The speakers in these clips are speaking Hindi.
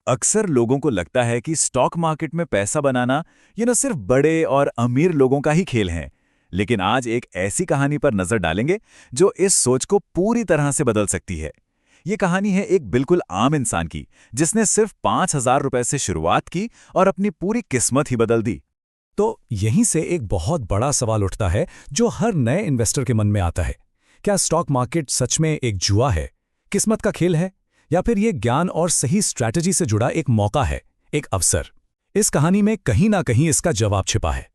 अक्सर लोगों को लगता है कि स्टॉक मार्केट में पैसा बनाना ये न सिर्फ बड़े और अमीर लोगों का ही खेल है। लेकिन आज एक ऐसी कहानी पर नजर डालेंगे जो इस सोच को पूरी तरह से बदल सकती है। ये कहानी है एक बिल्कुल आम इंसान की, जिसने सिर्फ 5,000 रुपए से शुरुआत की और अपनी पूरी किस्मत ही बदल दी। तो यहीं से एक बहुत बड़ा सवाल उठता है जो हर नए इन्वेस्टर के मन में आता है। क्या स्टॉक मार्केट सच में एक जुआ है, किस्मत का खेल है, या फिर ये ज्ञान और सही स्ट्रैटेजी से जुड़ा एक मौका है, एक अवसर? इस कहानी में कहीं ना कहीं इसका जवाब छिपा है।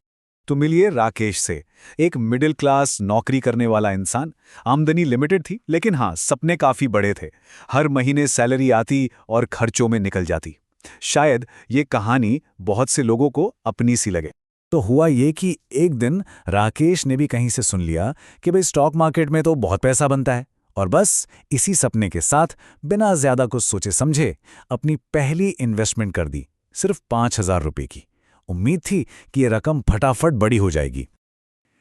तो मिलिए राकेश से, एक मिडिल क्लास नौकरी करने वाला इंसान। आमदनी लिमिटेड थी, लेकिन हाँ, सपने काफी बड़े थे। हर महीने सैलरी आती और खर्चों में निकल जाती। शायद ये कहानी बहुत से लोगों को अपनी सी लगे। तो हुआ ये कि एक दिन राकेश ने भी कहीं से सुन लिया कि भाई स्टॉक मार्केट में तो बहुत पैसा बनता है, और बस इसी सपने के साथ बिना ज्यादा कुछ सोचे समझे अपनी पहली इन्वेस्टमेंट कर दी, सिर्फ 5,000 रुपए की। उम्मीद थी कि ये रकम फटाफट बड़ी हो जाएगी।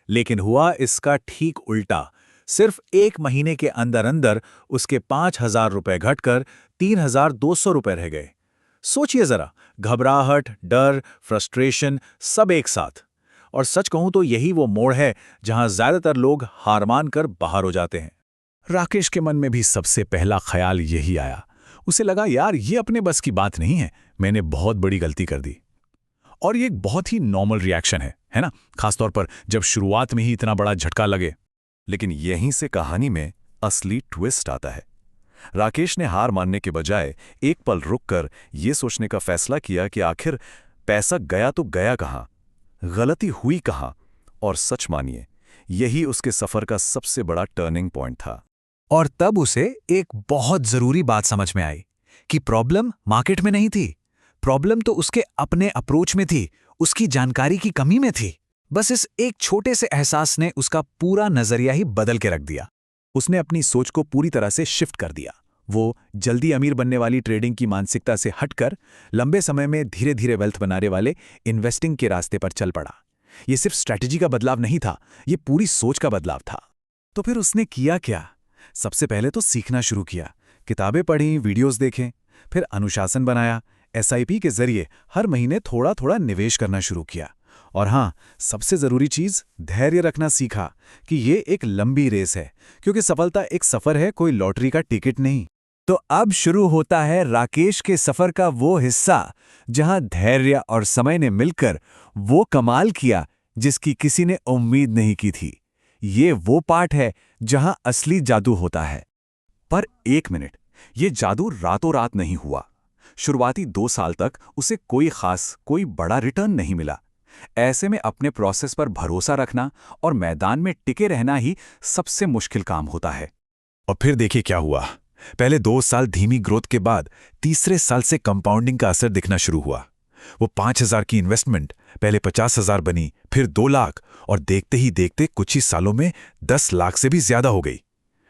लेकिन हुआ इसका ठीक उल्टा। सिर्फ एक महीने के अंदर अंदर उसके 5,000 रुपए घटकर 3,200 रुपए रह गए। सोचिए जरा, घबराहट, डर, फ्रस्ट्रेशन, सब एक साथ। और सच कहूं तो यही वो मोड़ है जहां ज्यादातर लोग हार मानकर बाहर हो जाते हैं। राकेश के मन में भी सबसे पहला ख्याल यही आया। उसे लगा, यार ये अपने बस की बात नहीं है, मैंने बहुत बड़ी गलती कर दी। और ये एक बहुत ही नॉर्मल रिएक्शन है ना, खासतौर पर जब शुरुआत में ही इतना बड़ा झटका लगे। लेकिन यहीं से कहानी में असली ट्विस्ट आता है। राकेश ने हार मानने के बजाय एक पल रुककर ये सोचने का फैसला किया कि आखिर पैसा गया तो गया कहाँ, गलती हुई कहाँ। और सच मानिए, यही उसके सफर का सबसे बड़ा टर्निंग पॉइंट था। और तब उसे एक बहुत जरूरी बात समझ में आई कि प्रॉब्लम मार्केट में नहीं थी, प्रॉब्लम तो उसके अपने अप्रोच में थी, उसकी जानकारी की कमी में थी। बस इस एक छोटे से एहसास ने उसका पूरा नजरिया ही बदल के रख दिया। उसने अपनी सोच को पूरी तरह से शिफ्ट कर दिया। वो जल्दी अमीर बनने वाली ट्रेडिंग की मानसिकता से हटकर लंबे समय में धीरे धीरे वेल्थ बनाने वाले इन्वेस्टिंग के रास्ते पर चल पड़ा। ये सिर्फ स्ट्रैटेजी का बदलाव नहीं था, ये पूरी सोच का बदलाव था। तो फिर उसने किया क्या? सबसे पहले तो सीखना शुरू किया, किताबें पढ़ी, वीडियोस देखें, फिर अनुशासन बनाया, एसआईपी के जरिए हर महीने थोड़ा थोड़ा निवेश करना शुरू किया। और हाँ, सबसे जरूरी चीज, धैर्य रखना सीखा कि ये एक लंबी रेस है, क्योंकि सफलता एक सफर है, कोई लॉटरी का टिकट नहीं। तो अब शुरू होता है राकेश के सफर का वो हिस्सा जहां धैर्य और समय ने मिलकर वो कमाल किया जिसकी किसी ने उम्मीद नहीं की थी। ये वो पार्ट है जहां असली जादू होता है। पर एक मिनट, ये जादू रातों रात नहीं हुआ। शुरुआती 2 साल तक उसे कोई बड़ा रिटर्न नहीं मिला। ऐसे में अपने प्रोसेस पर भरोसा रखना और मैदान में टिके रहना ही सबसे मुश्किल काम होता है। और फिर देखिए क्या हुआ। पहले 2 साल धीमी ग्रोथ के बाद तीसरे साल से कंपाउंडिंग का असर दिखना शुरू हुआ। वो 5,000 की इन्वेस्टमेंट पहले 50,000 बनी, फिर 2 लाख, और देखते ही देखते कुछ ही सालों में 10 लाख से भी ज्यादा हो गई।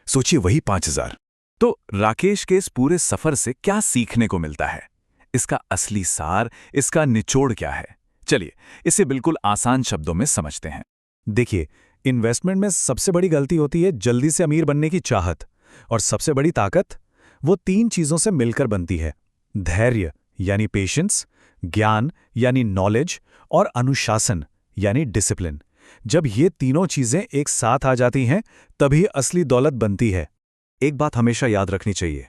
सोचिए, वही 5,000। तो राकेश के इस पूरे सफर से क्या सीखने को मिलता है? इसका असली सार, इसका निचोड़ क्या है? चलिए इसे बिल्कुल आसान शब्दों में समझते हैं। देखिए, इन्वेस्टमेंट में सबसे बड़ी गलती होती है जल्दी से अमीर बनने की चाहत, और सबसे बड़ी ताकत वो 3 चीजों से मिलकर बनती है: धैर्य यानी पेशेंस, ज्ञान यानी नॉलेज, और अनुशासन यानी डिसिप्लिन। जब ये तीनों चीजें एक साथ आ जाती हैं, तभी असली दौलत बनती है। एक बात हमेशा याद रखनी चाहिए,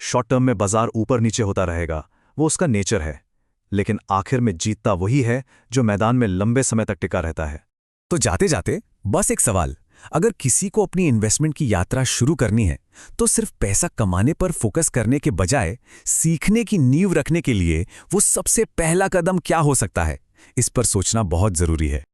शॉर्ट टर्म में बाजार ऊपर नीचे होता रहेगा, वो उसका नेचर है। लेकिन आखिर में जीतता वही है जो मैदान में लंबे समय तक टिका रहता है। तो जाते जाते बस एक सवाल, अगर किसी को अपनी इन्वेस्टमेंट की यात्रा शुरू करनी है तो सिर्फ पैसा कमाने पर फोकस करने के बजाय सीखने की नींव रखने के लिए वो सबसे पहला कदम क्या हो सकता है? इस पर सोचना बहुत जरूरी है।